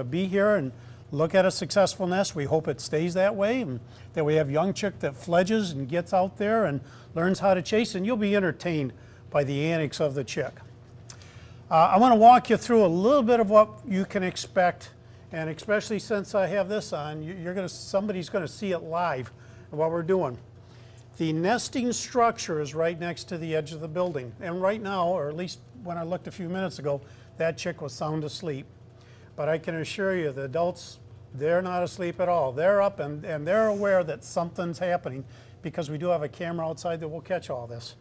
be here and look at a successful nest. We hope it stays that way, and that we have young chick that fledges and gets out there and learns how to chase, and you'll be entertained by the antics of the chick. I want to walk you through a little bit of what you can expect, and especially since I have this on, somebody's going to see it live, what we're doing. The nesting structure is right next to the edge of the building, and right now, or at least when I looked a few minutes ago, that chick was sound asleep. But I can assure you, the adults, they're not asleep at all. They're up and they're aware that something's happening, because we do have a camera outside that will catch all this.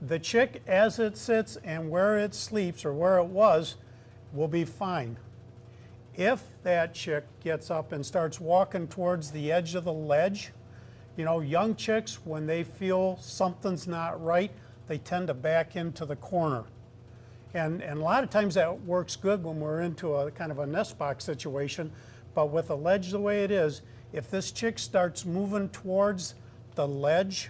The chick, as it sits and where it sleeps, or where it was, will be fine. If that chick gets up and starts walking towards the edge of the ledge, you know, young chicks, when they feel something's not right, they tend to back into the corner. And a lot of times that works good when we're into a kind of a nest box situation, but with a ledge the way it is, if this chick starts moving towards the ledge,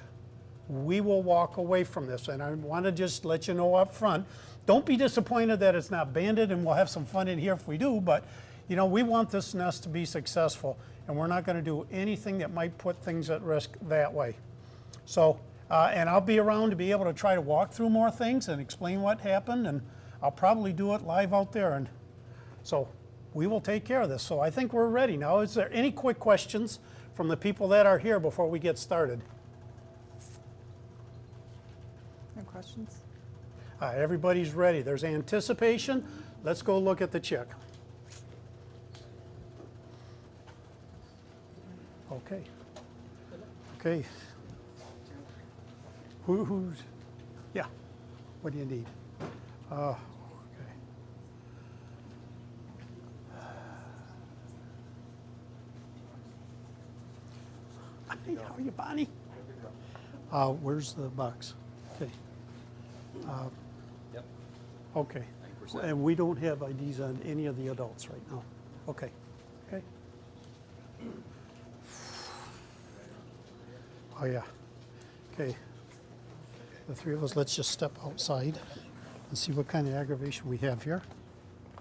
we will walk away from this. And I want to just let you know up front, don't be disappointed that it's not banded, and we'll have some fun in here if we do, but you know, we want this nest to be successful, and we're not going to do anything that might put things at risk that way. So, and I'll be around to be able to try to walk through more things and explain what happened, and I'll probably do it live out there, and so we will take care of this. So I think we're ready now. Is there any quick questions from the people that are here before we get started? No questions? Everybody's ready. There's anticipation. Let's go look at the chick. Okay. Okay. Who's? Yeah. What do you need? Okay. Hey, how are you, Bonnie? Where's the box? Okay. Yep. Okay. 9%. And we don't have IDs on any of the adults right now. Okay. Okay. Oh yeah. Okay. The three of us, let's just step outside and see what kind of aggravation we have here.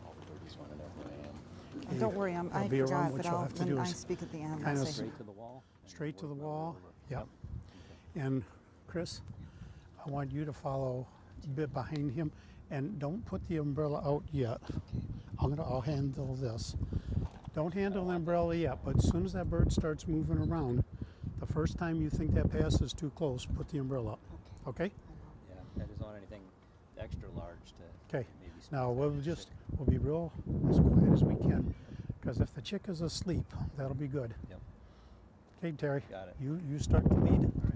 All the birdies want to know who I am. Okay. Don't worry, I I'll be around. forgot, What but you'll have to do when I is speak at the end, kind I'll of say, Straight to the wall. straight to the Work my way wall. over. Yep. And Chris, I want you to follow a bit behind him, and don't put the umbrella out yet. I'll handle this. Don't handle the umbrella yet, but as soon as that bird starts moving around, the first time you think that pass is too close, put the umbrella up. Okay? Yeah, I just want anything extra large to Okay. maybe Now squeeze out we'll be real as quiet as we can, because if the chick is asleep, that'll be good. Yep. Okay, Terry. Got it. You start the lead. All right.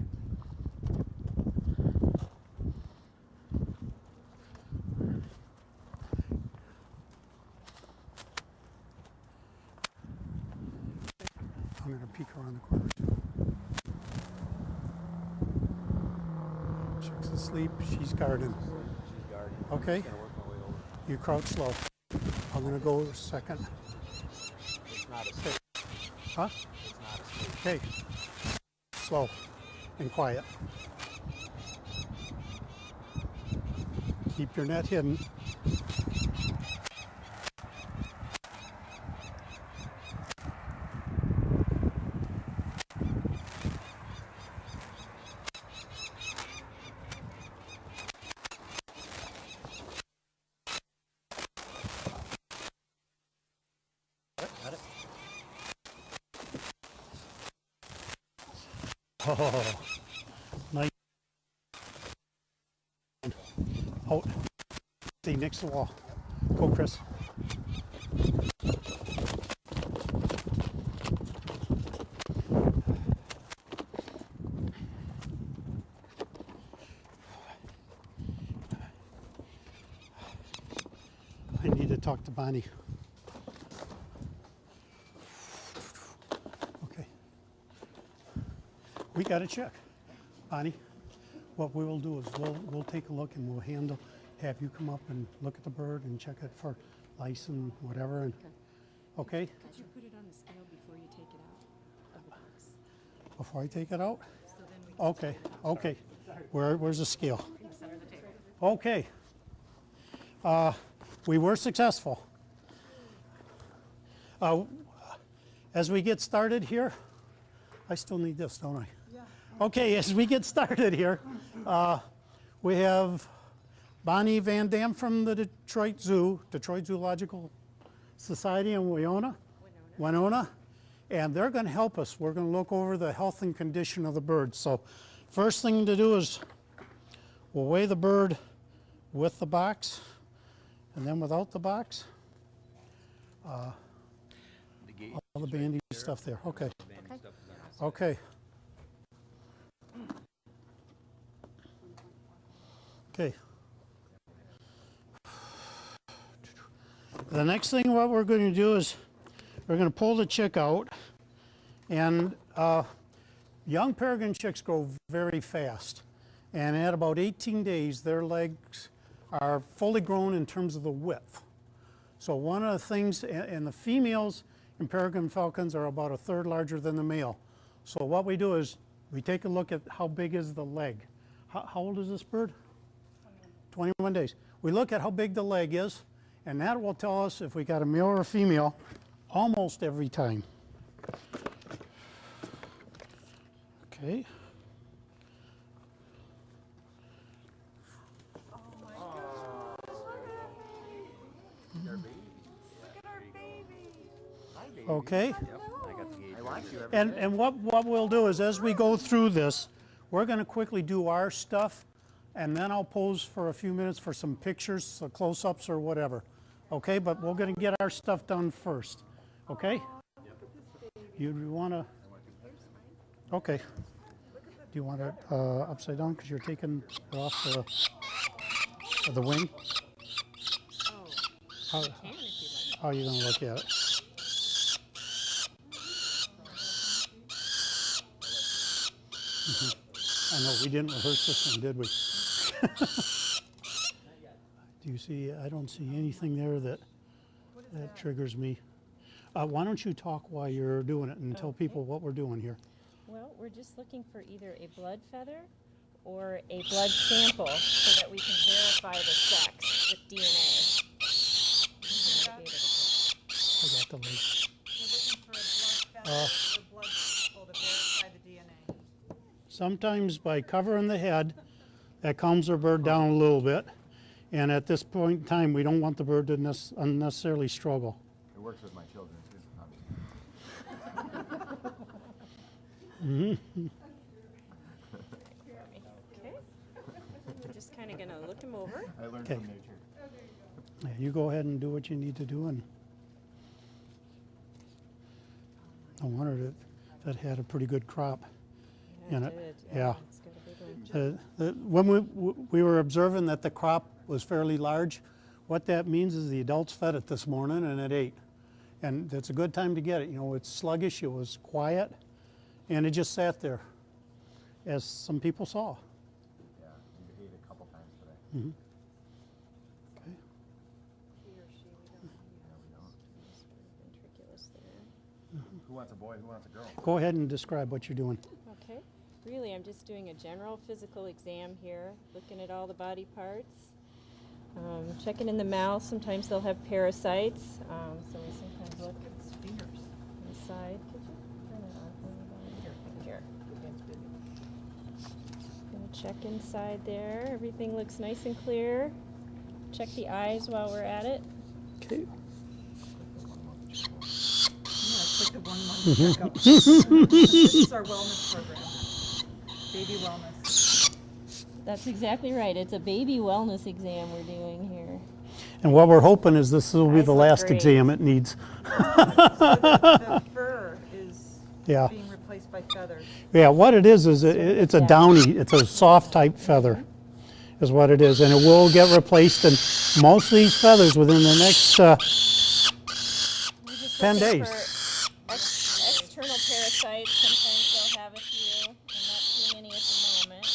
I'm going to peek around the corner too. Chick's asleep. She's guarding. She's guarding. Okay. I'm just gonna work my way over. You crouch slow. I'm going to go second. It's not asleep. Huh? It's not asleep. Okay. Slow and quiet. Keep your net hidden. Got it? Oh, nice. Out. Stay next to the wall. Go, Chris. I need to talk to Bonnie. Okay. We got to check. Bonnie, what we will do is we'll take a look, and we'll have you come up and look at the bird and check it for lice and whatever. And okay? Could you put it on the scale before you take it out of the box? Before I take it out? So then we can Okay, okay. Where's the scale? center the table. Okay. We were successful. As we get started here, I still need this, don't I? Yeah. Okay, as we get started here, we have Bonnie Van Dam from the Detroit Zoo, Detroit Zoological Society in Winona, and they're going to help us. We're going to look over the health and condition of the bird. So first thing to do is we'll weigh the bird with the box and then without the box. All the bandy stuff there. Okay. Okay. Okay. The next thing what we're going to do is we're going to pull the chick out, and young peregrine chicks grow very fast, and at about 18 days their legs are fully grown in terms of the width. So one of the things, and the females in peregrine falcons are about a third larger than the male. So what we do is we take a look at how big is the leg. How old is this bird? 21 days. We look at how big the leg is, and that will tell us if we got a male or a female almost every time. Okay. Oh my gosh. Look at our baby. Okay. I watch you And what we'll do is as we go through this, we're going to quickly do our stuff, and then I'll pose for a few minutes for some pictures, so close-ups or whatever. Okay, but we're going to get our stuff done first. Okay? You want to? Okay. Do you want it upside down because you're taking it off the wing? Oh, How are you going to look at it? I know, we didn't rehearse this one, did we? Do you see? I don't see anything there that triggers me. Why don't you talk while you're doing it and tell people what we're doing here? well, we're just looking for either a blood feather or a blood sample so that we can verify the sex with DNA. I got the link. We're looking for a blood feather or blood sample to verify the DNA. Sometimes by covering the head, that calms the bird down a little bit. And at this point in time, we don't want the bird to unnecessarily struggle. It works with my children too. Okay. We're just kind of going to look him over. I learned Okay. from nature. Yeah, you go ahead and do what you need to do. And I wondered that had a pretty good crop in it. Did. Yeah. It's got a big one. When we were observing that the crop was fairly large, what that means is the adults fed it this morning and it ate. And it's a good time to get it. You know, it's sluggish, it was quiet, and it just sat there, as some people saw. Yeah, you ate a couple times today. Okay. He or she, we don't Yeah, we don't. know. Sort of ventriculus there. Who wants a boy? Who wants a girl? Go ahead and describe what you're doing. Okay. Really, I'm just doing a general physical exam here, looking at all the body parts. Checking in the mouth. Sometimes they'll have parasites. So we sometimes look on the side. Could you turn it off? Here. Gonna check inside there. Everything looks nice and clear. Check the eyes while we're at it. Okay. Click the 1 month checkup. This is our wellness program. Baby wellness. That's exactly right. It's a baby wellness exam we're doing here. And what we're hoping is this will be Eyes the look last great. exam it needs. The fur is Yeah. being replaced by feathers. Yeah, what it is it's a Yeah. downy, it's a soft type feather is what it is. And it will get replaced, and most of these feathers within the next We're just 10 looking days. for external parasites. Sometimes they'll have a few. I'm not seeing any at the moment.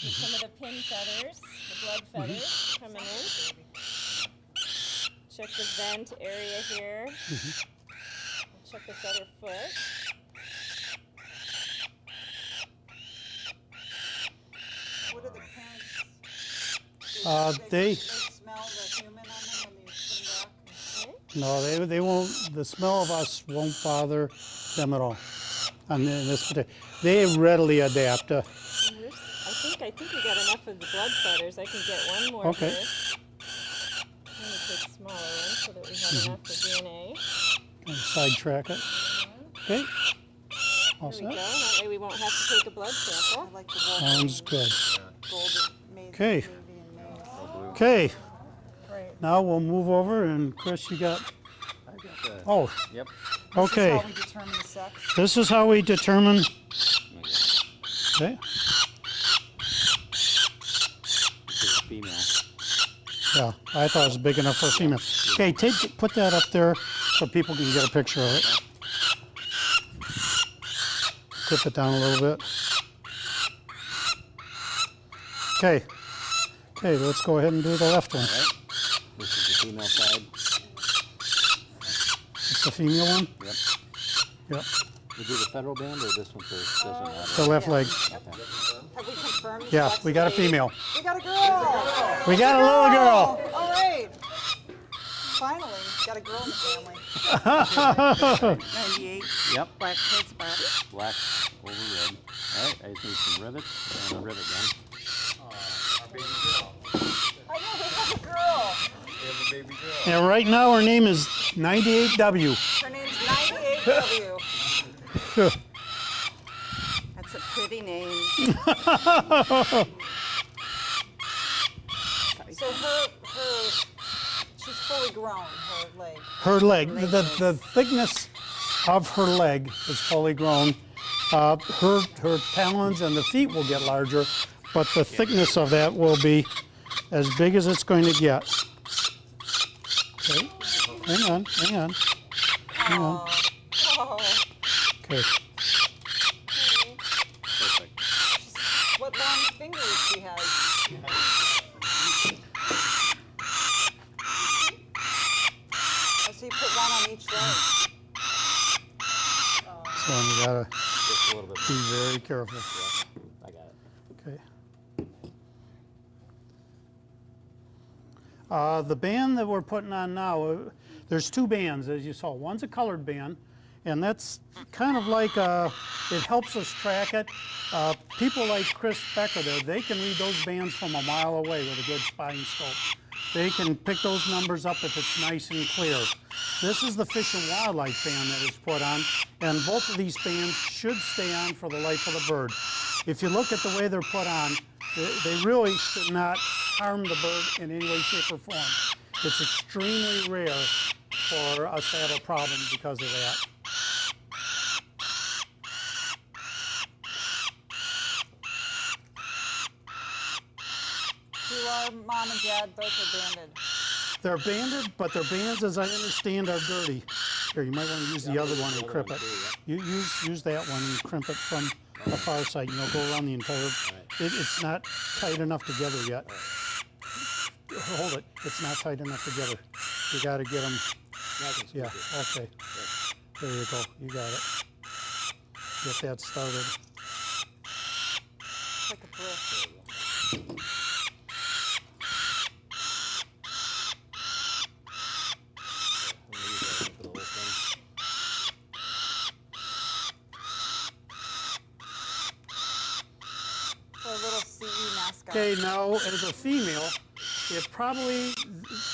Some of the pin feathers, the blood feathers coming in. Check the vent area here. Check this other foot. What are the parents? They They smell the human on them when you put them back? No, they won't, the smell of us won't bother them at all. And in this particular, they readily adapt. And I think we got enough of the blood feathers. I can get one more Okay. here. Let me take smaller ones so that we have enough for DNA. And sidetrack it. Okay. All There we go. set. That way we won't have to take a blood sample. I like the Sounds good. golden maize. Okay. navy and maize. Okay. Right. Now we'll move over, and Chris, you got. I got the. Oh, Yep. okay. This is how we determine the sex. This is how we determine. Okay. This is a female. Yeah, I thought it was big enough for a female. Okay, put that up there so people can get a picture of it. Tip it down a little bit. Okay. Okay, let's go ahead and do the left one. All right. This is the female side. It's the female one? Yep. Yep. We do the federal band or this one first? This one. The left leg. Have we confirmed? the Yeah, sex we of got a the baby? female. We got a girl. We got a little girl. All right. Finally, got a girl in the family. 98. Yep. Black head spot. Black over red. All right. I just need some rivets and a rivet gun. I know, we have a girl. And right now her name is 98W. Her name's 98W. That's a pretty name. So she's fully grown, her leg. Her leg, the thickness of her leg is fully grown. Her talons and the feet will get larger, but the thickness of that will be as big as it's going to get. Okay, hang on. Oh. Okay, Perfect. What long fingers she has. Oh, so you put one on each leg. so you gotta Just a little bit be more. very careful. I got it. Okay. The band that we're putting on now, there's two bands, as you saw. One's a colored band, and that's kind of like, it helps us track it. People like Chris Becker there, they can read those bands from a mile away with a good spotting scope. They can pick those numbers up if it's nice and clear. This is the Fish and Wildlife band that is put on, and both of these bands should stay on for the life of the bird. If you look at the way they're put on, they really should not harm the bird in any way, shape, or form. It's extremely rare for us to have a problem because of that. Do our mom and dad both are banded? They're banded, but their bands, as I understand, are dirty. Here, you might want to use the other one and crimp it. You use that one and crimp it from the far side, and you'll go around the entire. It's not tight enough together yet. Hold it. It's not tight enough together. You got to get them. Yeah. Okay. There you go. You got it. Get that started. It's like a brick. For a little CE mascot. Okay, now as a female,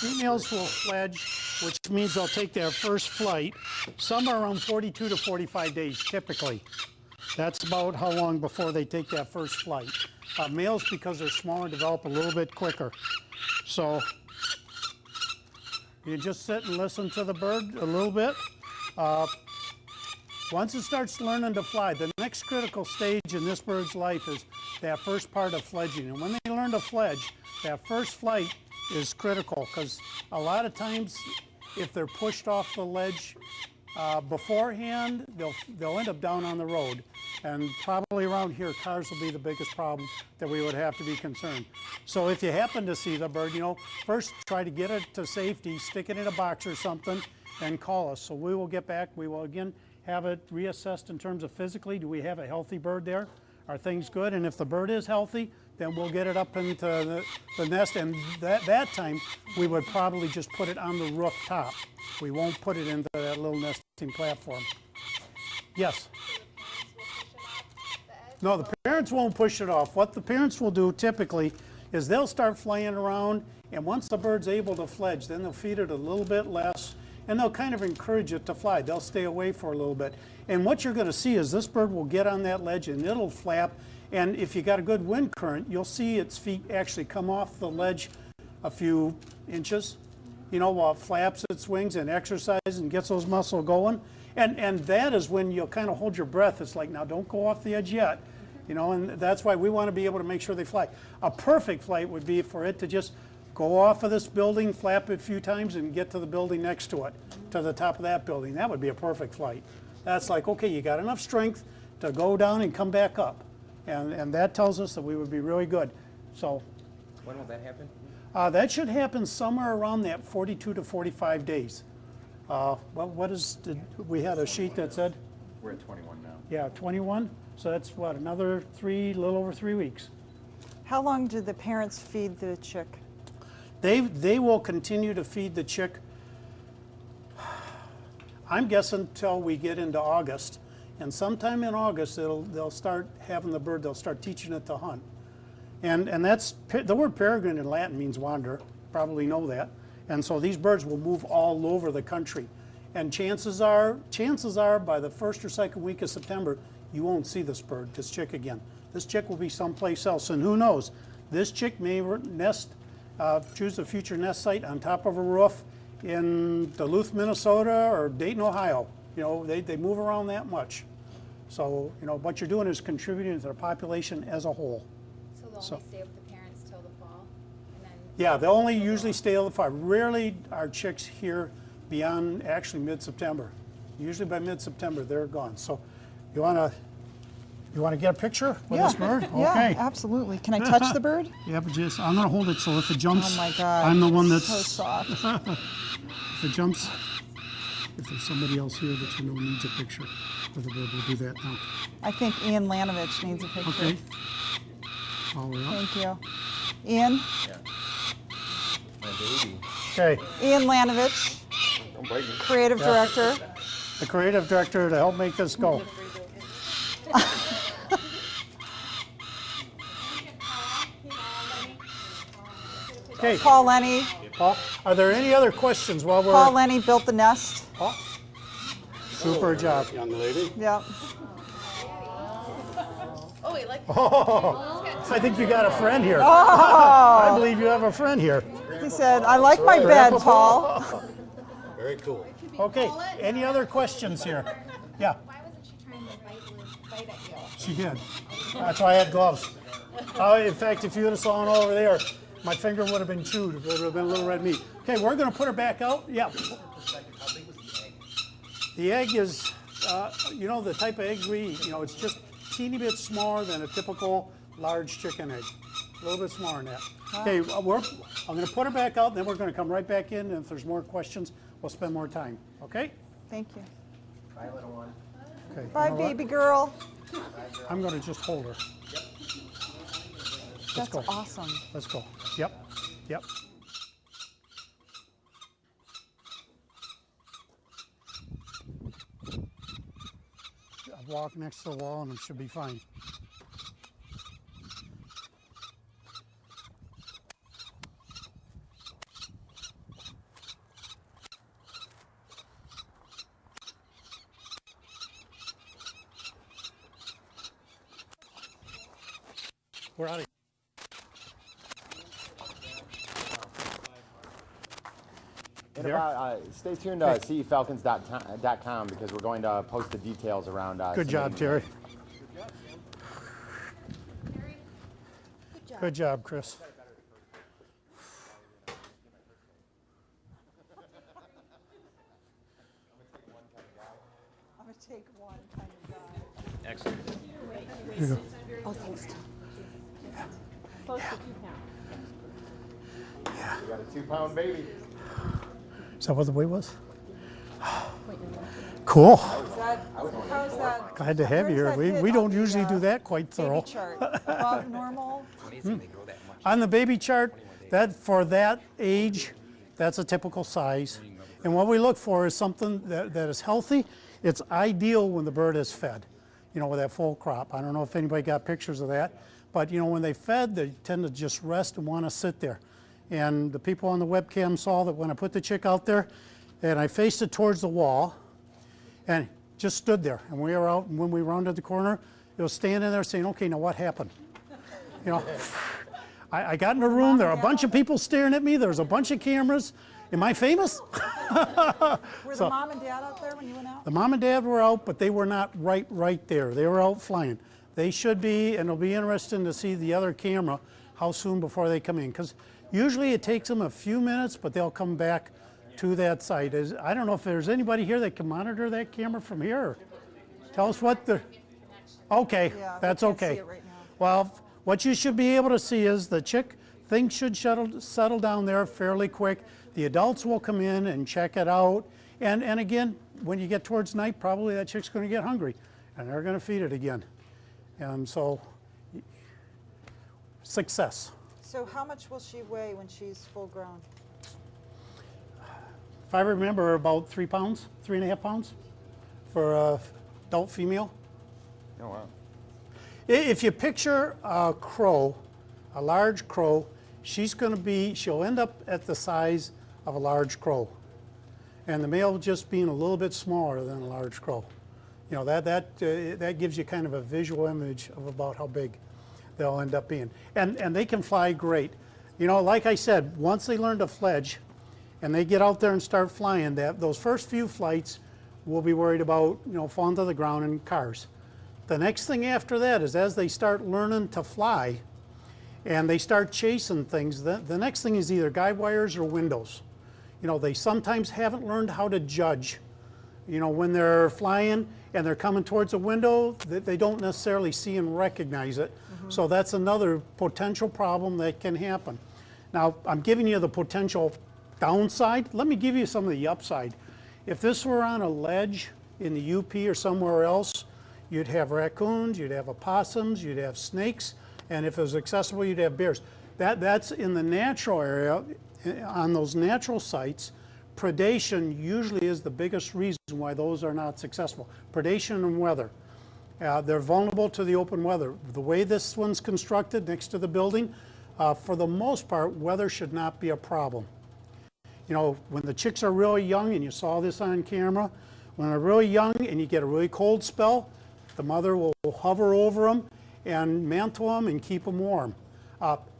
females will fledge, which means they'll take their first flight somewhere around 42 to 45 days typically. That's about how long before they take that first flight. Males, because they're smaller, develop a little bit quicker. So you just sit and listen to the bird a little bit. Once it starts learning to fly, the next critical stage in this bird's life is that first part of fledging. And when they learn to fledge, that first flight is critical because a lot of times if they're pushed off the ledge beforehand, they'll end up down on the road. And probably around here, cars will be the biggest problem that we would have to be concerned. So if you happen to see the bird, first try to get it to safety, stick it in a box or something, and call us. So we will get back. We will again have it reassessed in terms of physically. Do we have a healthy bird there? are things good? And if the bird is healthy, then we'll get it up into the nest, and that time we would probably just put it on the rooftop. We won't put it into that little nesting platform. Yes? No, the parents won't push it off. What the parents will do typically is they'll start flying around, and once the bird's able to fledge, then they'll feed it a little bit less, and they'll kind of encourage it to fly. They'll stay away for a little bit. And what you're going to see is this bird will get on that ledge and it'll flap, and if you got a good wind current, you'll see its feet actually come off the ledge a few inches, you know, while it flaps its wings and exercises and gets those muscles going. And that is when you'll kind of hold your breath. It's like, now don't go off the edge yet. You know, and that's why we want to be able to make sure they fly. A perfect flight would be for it to just go off of this building, flap it a few times, and get to the building next to it, to the top of that building. That would be a perfect flight. That's like, okay, you got enough strength to go down and come back up. And that tells us that we would be really good. So When will that happen? that should happen somewhere around that 42 to 45 days. We had a sheet that said? We're at 21 now. Yeah, 21. So that's what, another little over 3 weeks. How long do the parents feed the chick? They will continue to feed the chick, I'm guessing, until we get into August. And sometime in August, they'll start having the bird, they'll start teaching it to hunt. And that's, the word peregrine in Latin means wanderer, probably know that. And so these birds will move all over the country. And chances are by the first or second week of September, you won't see this bird, this chick again. This chick will be someplace else, and who knows? This chick may choose a future nest site on top of a roof in Duluth, Minnesota, or Dayton, Ohio. You know, they move around that much. So, you know, what you're doing is contributing to the population as a whole. So they'll only stay with the parents till the fall? And then Yeah, they'll only usually stay till the fall. Rarely are chicks here beyond actually mid-September. Usually by mid-September, they're gone. So you want to get a picture with this bird? Yeah, Okay. absolutely. Can I touch the bird? Yeah, but just, I'm going to hold it so if it jumps, Oh my God. I'm the one that's, So soft. if it jumps, if there's somebody else here that you know needs a picture with the bird, we'll do that now. I think Ian Lanovich needs a picture. Okay. All the way up. Thank you. Ian? My baby. Okay, Ian Lanovich, Don't break it. creative director. the creative director to help make this go. Okay, Paul Lenny. Paul, are there any other questions while we're... Paul Lenny built the nest. Paul? Super job. Young lady. Yeah. Oh, wait, like Oh, I think you got a friend here. I believe you have a friend here. He said, I like my bed, Paul. Very cool. Okay, any other questions here? Yeah, why wasn't she trying to bite at you? she did. That's why I had gloves. In fact, if you would have saw it over there, my finger would have been chewed. It would have been a little red meat. Okay, we're going to put her back out. Yeah. The egg is, you know, the type of eggs we eat. You know, it's just a teeny bit smaller than a typical large chicken egg. A little bit smaller than that. Okay, I'm going to put her back out, then we're going to come right back in, and if there's more questions, we'll spend more time. Okay? Thank you. Bye, little one. Okay. Bye, you know what? baby girl. I'm going to just hold her. That's go. awesome. Let's go. Yep. Yep. I'll walk next to the wall and it should be fine. We're out of here. And There? stay tuned to cefalcons.com because we're going to post the details around. Good job, Terry. Good job, Chris. I'm going to take one kind of guy. Excellent. Oh, thanks. Close to 2 pounds. We got a 2-pound baby. Is that what the weight was? Cool. Is that, how's that? Glad to have you here. Where's that We hit don't on the, usually do that quite baby thorough. chart? Above normal? Amazing they grow that much. On the baby chart, that for that age, that's a typical size. And what we look for is something that is healthy. It's ideal when the bird is fed, you know, with that full crop. I don't know if anybody got pictures of that, but you know, when they fed, they tend to just rest and want to sit there. And the people on the webcam saw that when I put the chick out there, and I faced it towards the wall, and just stood there. And we were out, and when we rounded the corner, it was standing there saying, okay, now what happened? You know, I got in a room, there were a bunch of people staring at me, there was a bunch of cameras. Am I famous? Were the mom and dad out there when you went out? The mom and dad were out, but they were not right there. They were out flying. They should be, and it'll be interesting to see the other camera, how soon before they come in. Because usually it takes them a few minutes, but they'll come back to that site. I don't know if there's anybody here that can monitor that camera from here. Or tell us what the, okay, Yeah, we that's can't see okay. it right now. Well, what you should be able to see is the chick, things should settle down there fairly quick. The adults will come in and check it out. And again, when you get towards night, probably that chick's going to get hungry, and they're going to feed it again. And so, success. So how much will she weigh when she's full grown? If I remember, about 3 pounds, 3.5 pounds for a adult female. Oh, wow. If you picture a crow, a large crow, she'll end up at the size of a large crow. And the male just being a little bit smaller than a large crow. You know, that gives you kind of a visual image of about how big they'll end up being. And they can fly great. You know, like I said, once they learn to fledge and they get out there and start flying, those first few flights, we'll be worried about, you know, falling to the ground in cars. The next thing after that is as they start learning to fly and they start chasing things, the next thing is either guide wires or windows. You know, they sometimes haven't learned how to judge. You know, when they're flying and they're coming towards a window, they don't necessarily see and recognize it. So that's another potential problem that can happen. Now, I'm giving you the potential downside. Let me give you some of the upside. If this were on a ledge in the UP or somewhere else, you'd have raccoons, you'd have opossums, you'd have snakes, and if it was accessible, you'd have bears. That's in the natural area. On those natural sites, predation usually is the biggest reason why those are not successful. Predation and weather. They're vulnerable to the open weather. The way this one's constructed next to the building, for the most part, weather should not be a problem. You know, when the chicks are really young, and you saw this on camera, when they're really young and you get a really cold spell, the mother will hover over them and mantle them and keep them warm.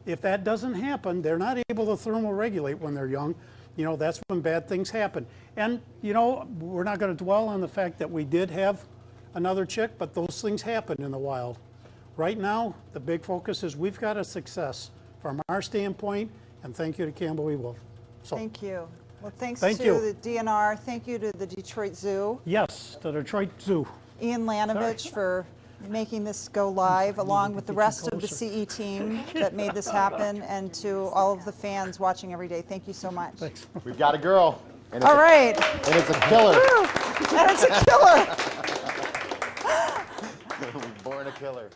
If that doesn't happen, they're not able to thermoregulate when they're young. You know, that's when bad things happen. And, you know, we're not going to dwell on the fact that we did have another chick, but those things happen in the wild. Right now, the big focus is we've got a success from our standpoint, and thank you to Campbell Ewald. So, Thank you. Well, thanks Thank to you. the DNR. Thank you to the Detroit Zoo. yes, the Detroit Zoo. Ian Lanovich for making this go live, along with the rest of the CE team that made this happen, and to all of the fans watching every day. Thank you so much. Thanks. We've got a girl. And All right. And it's a killer. Woo! And it's a killer. We're born a killer.